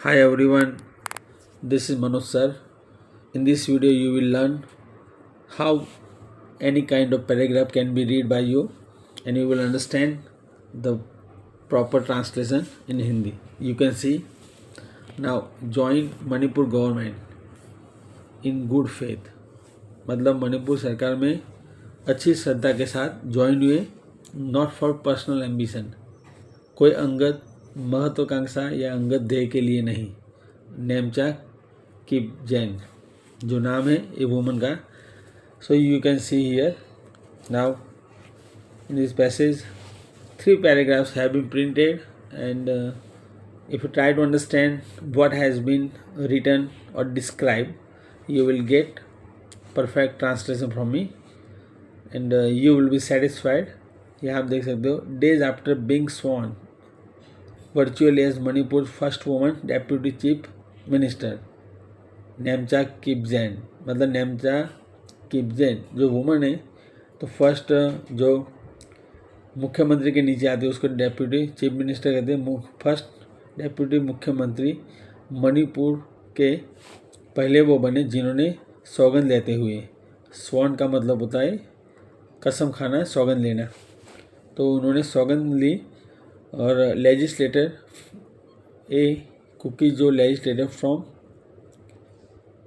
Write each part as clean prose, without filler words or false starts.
Hi everyone, this is Manoj sir. In this video, you will learn how any kind of paragraph can be read by you and you will understand the proper translation in Hindi. You can see now join Manipur government in good faith. मतलब मणिपुर सरकार में अच्छी श्रद्धा के साथ join हुए, not for personal ambition, कोई अंगत महत्वाकांक्षा या अंगत ध्येय के लिए नहीं. नेमचा किप जैन जो नाम है ये वुमन का. So you can see here now in this passage 3 paragraphs have been printed and if you try to understand what has been written or described you will get perfect translation from me and you will be satisfied. यहाँ आप देख सकते हो. Days after being sworn virtually as Manipur first woman deputy chief minister Nemcha Kipgen. मतलब नेमचा किपजैन जो woman है तो first जो मुख्यमंत्री के नीचे आती है उसको डेप्यूटी चीफ मिनिस्टर कहते हैं. फर्स्ट डेप्यूटी मुख्यमंत्री मणिपुर के पहले वो बने जिन्होंने सौगंध लेते हुए, स्वॉन का मतलब होता है कसम खाना, सौगंध लेना, तो उन्होंने सौगंध ली. और लेजिस्लेटर ए कुकी जो लेजिस्लेटर फ्रॉम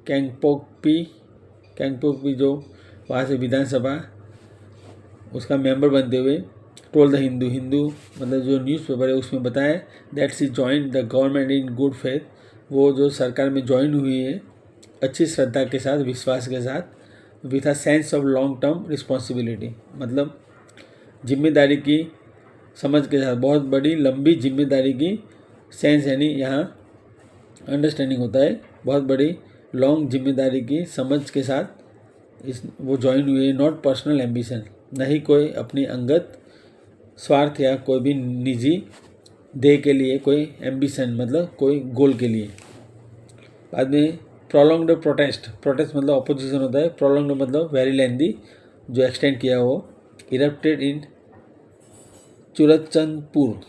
कैंगपोकपी जो वहाँ से विधानसभा उसका मेंबर बनते हुए टोल द हिंदू मतलब जो न्यूज़पेपर है उसमें बताया that she join the government in good faith. वो जो सरकार में ज्वाइन हुई है अच्छी श्रद्धा के साथ, विश्वास के साथ, with a sense of long term responsibility. मतलब जिम्मेदारी की समझ के साथ, बहुत बड़ी लंबी जिम्मेदारी की सेंस यानी यहाँ अंडरस्टैंडिंग होता है, बहुत बड़ी लॉन्ग जिम्मेदारी की समझ के साथ इस वो ज्वाइन हुए. नॉट पर्सनल एम्बिशन, नहीं कोई अपनी अंगत स्वार्थ या कोई भी निजी ध्येय के लिए, कोई एम्बिशन मतलब कोई गोल के लिए. बाद में प्रोलॉन्ग्ड प्रोटेस्ट मतलब अपोजिशन होता है. प्रोलॉन्ग्ड मतलब वेरी लेंदी, जो एक्सटेंड किया हो. इरप्टेड इन चुरचंदपुर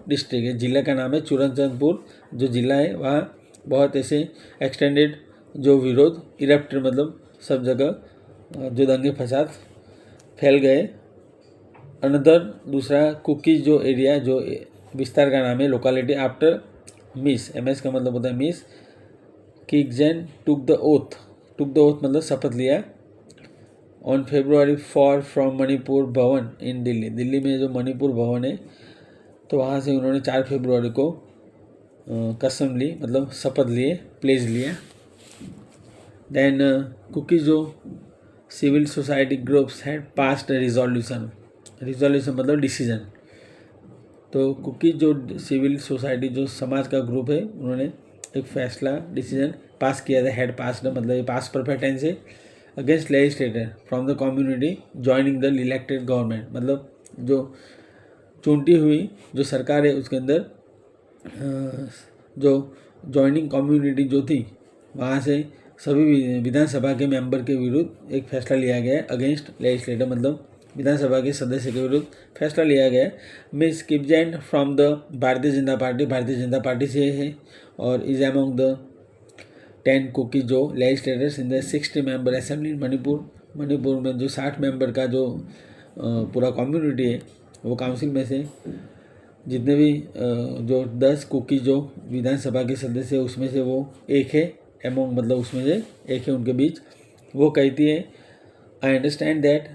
डिस्ट्रिक्ट है, जिला का नाम है चुरचंदपुर जो जिला है. वहाँ बहुत ऐसे एक्सटेंडेड जो विरोध, इरप्टेड मतलब सब जगह जो दंगे फसाद फैल गए. अनदर दूसरा कुकीज जो एरिया जो विस्तार का नाम है, लोकेलिटी आफ्टर मिस, एमएस का मतलब होता है मिस किपजैन टुक द ओथ मतलब शपथ लिया. ऑन February 4 फ्रॉम मणिपुर भवन इन दिल्ली में जो मणिपुर भवन है तो वहाँ से उन्होंने 4 फरवरी को कसम ली मतलब शपथ लिए, प्लेज लिया. देन कुकी जो civil society groups had passed resolution मतलब डिसीजन. तो कुकी जो सिविल सोसाइटी जो समाज का ग्रुप है उन्होंने एक फैसला, डिसीजन पास किया था. हैड पास्ड मतलब ये पास परफेक्ट टेंस है. Against legislator from the community joining the elected government मतलब जो चुनती हुई जो सरकार है उसके अंदर जो ज्वाइनिंग कम्युनिटी जो थी वहाँ से सभी विधानसभा के मेंबर के विरुद्ध एक फैसला लिया गया है. अगेंस्ट लेजिस्लेटर मतलब विधानसभा के सदस्य के विरुद्ध फैसला लिया गया है. Miss किपजैन from the Bharatiya Janata party से है और इज अमंग द 10 कुकी जो legislators in the 60 member assembly in Manipur में जो 60 मेंबर का जो पूरा कम्युनिटी है वो काउंसिल में से जितने भी जो 10 कुकी जो विधानसभा के सदस्य है उसमें से वो एक है. एमोंग मतलब उसमें से एक है उनके बीच. वो कहती है I understand that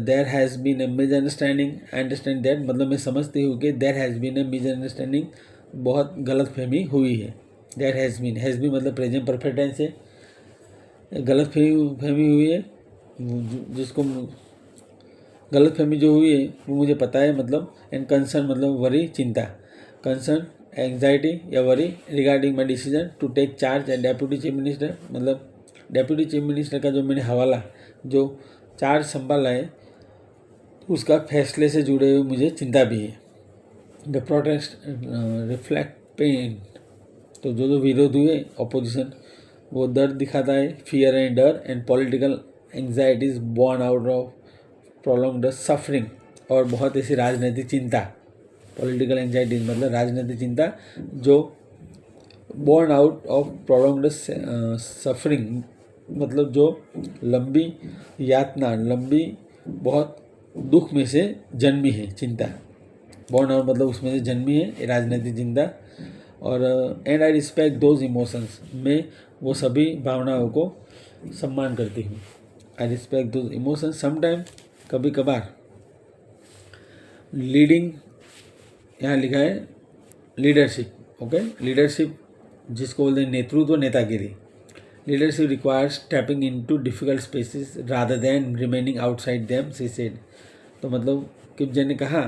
there has been a misunderstanding. I understand that मतलब मैं समझती हूँ कि there has been a misunderstanding, बहुत गलतफहमी हुई है. देयर हैज़ बीन मतलब प्रेजेंट परफेक्ट टेंस है. गलतफहमी हुई है, जिसको गलतफहमी जो हुई है वो मुझे पता है मतलब. एंड कंसर्न मतलब वरी, चिंता. कंसर्न एंग्जाइटी या worry regarding my decision to take charge and deputy chief minister मतलब डेप्यूटी चीफ मिनिस्टर का जो मैंने हवाला जो चार्ज संभाला है उसका फैसले से जुड़े हुए मुझे चिंता भी है. द प्रोटेस्ट रिफ्लेक्ट पेन तो जो विरोध हुए अपोजिशन वो दर्द दिखाता है. फियर एंड डर and political anxieties born out of prolonged suffering और बहुत ऐसी राजनीतिक चिंता पॉलिटिकल एंजाइटी मतलब राजनीतिक चिंता जो borne out of prolonged suffering मतलब जो लंबी यातना, लंबी बहुत दुख में से जन्मी है चिंता। बोर्न आउट मतलब उसमें से जन्मी है राजनीतिक चिंता। और and I respect those emotions, मैं वो सभी भावनाओं को सम्मान करती हूँ। I respect those emotions sometime, कभी कभार। लीडिंग यहाँ लिखा है लीडरशिप, ओके। लीडरशिप जिसको बोलते हैं नेतृत्व, नेतागिरी। Leadership requires stepping into difficult spaces rather than remaining outside them, she said. तो मतलब किप जेन ने कहा,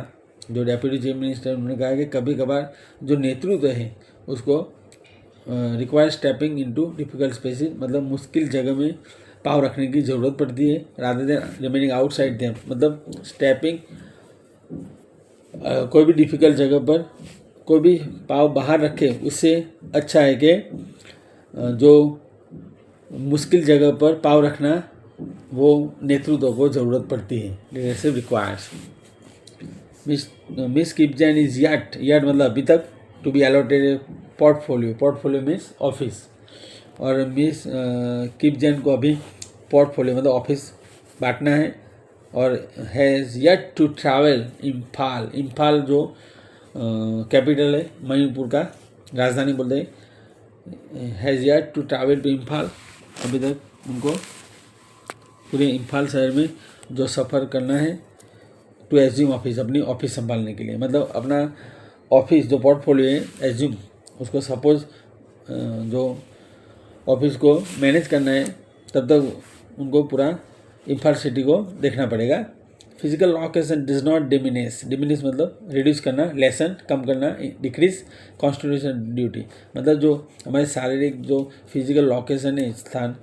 जो डेप्यूटी चीफ मिनिस्टर, उन्होंने कहा कि कभी कभार जो नेतृत्व है उसको require stepping into difficult spaces मतलब मुश्किल जगह में पाँव रखने की ज़रूरत पड़ती है। Rather than remaining outside them मतलब स्टेपिंग कोई भी डिफ़िकल्ट जगह पर कोई भी पाँव बाहर रखे, उससे अच्छा है कि जो मुश्किल जगह पर पाँव रखना वो नेतृत्व को ज़रूरत पड़ती है। Leadership requires. Miss Kipgen is yet मतलब अभी तक to be allotted portfolio, portfolio means office. और मिस किपजैन को अभी पोर्टफोलियो मतलब ऑफिस बांटना है। और has yet to travel Imphal, Imphal जो कैपिटल है मणिपुर का, राजधानी बोलते हैं। Has yet to travel to Imphal, अभी तक उनको पूरे इम्फाल शहर में जो सफ़र करना है टू एज्यूम ऑफिस, अपनी ऑफिस संभालने के लिए। मतलब अपना ऑफिस जो पोर्टफोलियो है एज्यूम, उसको सपोज जो ऑफिस को मैनेज करना है तब तक उनको पूरा इम्फाल सिटी को देखना पड़ेगा। Physical location does not diminish, diminish मतलब रिड्यूस करना, लेसन कम करना, डिक्रीज कॉन्स्टिट्यूशन ड्यूटी मतलब जो हमारे शारीरिक जो फिजिकल लोकेशन है स्थान,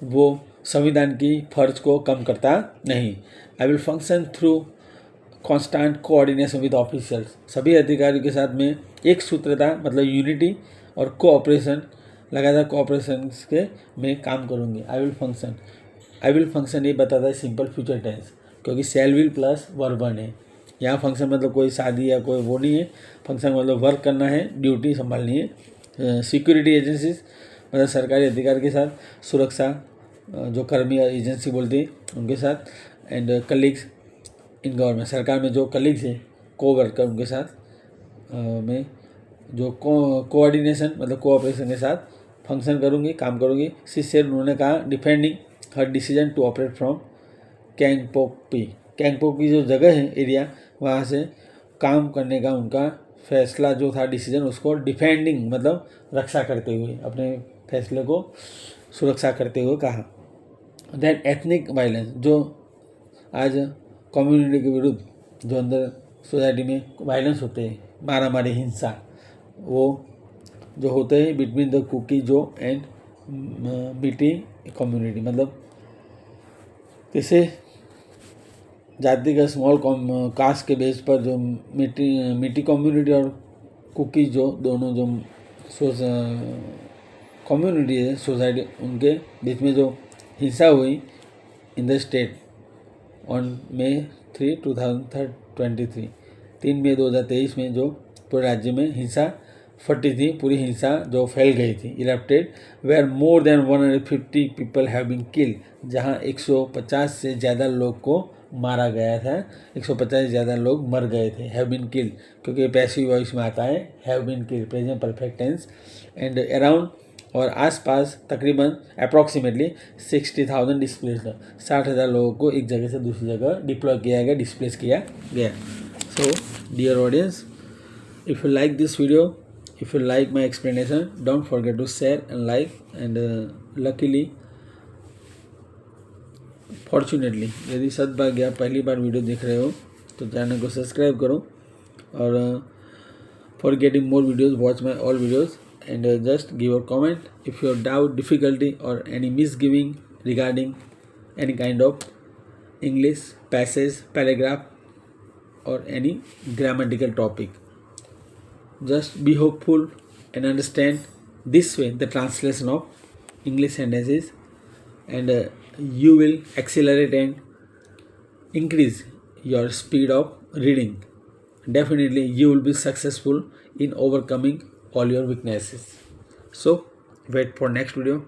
वो संविधान की फर्ज को कम करता नहीं। I will function through constant coordination with officers, सभी अधिकारियों के साथ में एक सूत्रता मतलब यूनिटी और कोऑपरेशन, लगातार कोऑपरेशन के में काम करूँगी। आई विल फंक्शन ये बताता है सिंपल फ्यूचर टेंस, क्योंकि शैल विल प्लस वर्ब है। यहाँ फंक्शन मतलब कोई शादी या कोई वो नहीं है, फंक्शन मतलब वर्क करना है, ड्यूटी संभालनी है। सिक्योरिटी एजेंसीज मतलब सरकारी अधिकारी के साथ, सुरक्षा जो कर्मी एजेंसी बोलती है उनके साथ। एंड कलीग्स इन गवर्नमेंट, सरकार में जो कलीग्स हैं को वर्कर उनके साथ में जो कोऑर्डिनेशन मतलब कोऑपरेशन के साथ फंक्शन करूँगी, काम करूँगी। सिस्टर उन्होंने कहा डिफेंडिंग हर decision to operate from Kangpokpi, Kangpokpi जो जगह है एरिया, वहाँ से काम करने का उनका फैसला जो था डिसीजन, उसको डिफेंडिंग मतलब रक्षा करते हुए, अपने फैसले को सुरक्षा करते हुए कहा। दैट एथनिक वायलेंस जो आज कम्युनिटी के विरुद्ध जो अंदर सोसाइटी में वायलेंस होते हैं, मारा मारी हिंसा, वो जो होते हैं बिटवीन द कुकी जो एंड बीटी कम्युनिटी मतलब जैसे जाति का स्मॉल कास्ट के बेस पर जो मिट्टी कम्युनिटी और कुकी जो दोनों जो कम्युनिटी है सोसाइटी, उनके बीच में जो हिंसा हुई in the state on May 3, 2023, 3 मई 2023 में जो पूरे राज्य में हिंसा फटी थी, पूरी हिंसा जो फैल गई थी, erupted, where more than 150 people have been killed, जहाँ 150 से ज़्यादा लोग को मारा गया था, 150 से ज़्यादा लोग मर गए थे। हैव बीन किल्ड क्योंकि पैसिव वॉइस में आता है, have been killed present perfect tense. And around और आसपास तकरीबन अप्रॉक्सीमेटली 60,000 डिस्प्लेस, 60,000 लोगों को एक जगह से दूसरी जगह डिप्लॉय किया गया, डिस्प्लेस किया गया। So dear audience, if you like this video, if you like my explanation, don't forget to share and like. And luckily fortunately यदि सद्भाग्य आप पहली बार वीडियो देख रहे हो तो चैनल को सब्सक्राइब करो। और for getting more videos watch my all videos and just give a comment if you doubt, difficulty or any misgiving regarding any kind of English passage, paragraph or any grammatical topic. Just be hopeful and understand this way the translation of English sentences, and you will accelerate and increase your speed of reading definitely you will be successful in overcoming all your weaknesses. So wait for next video.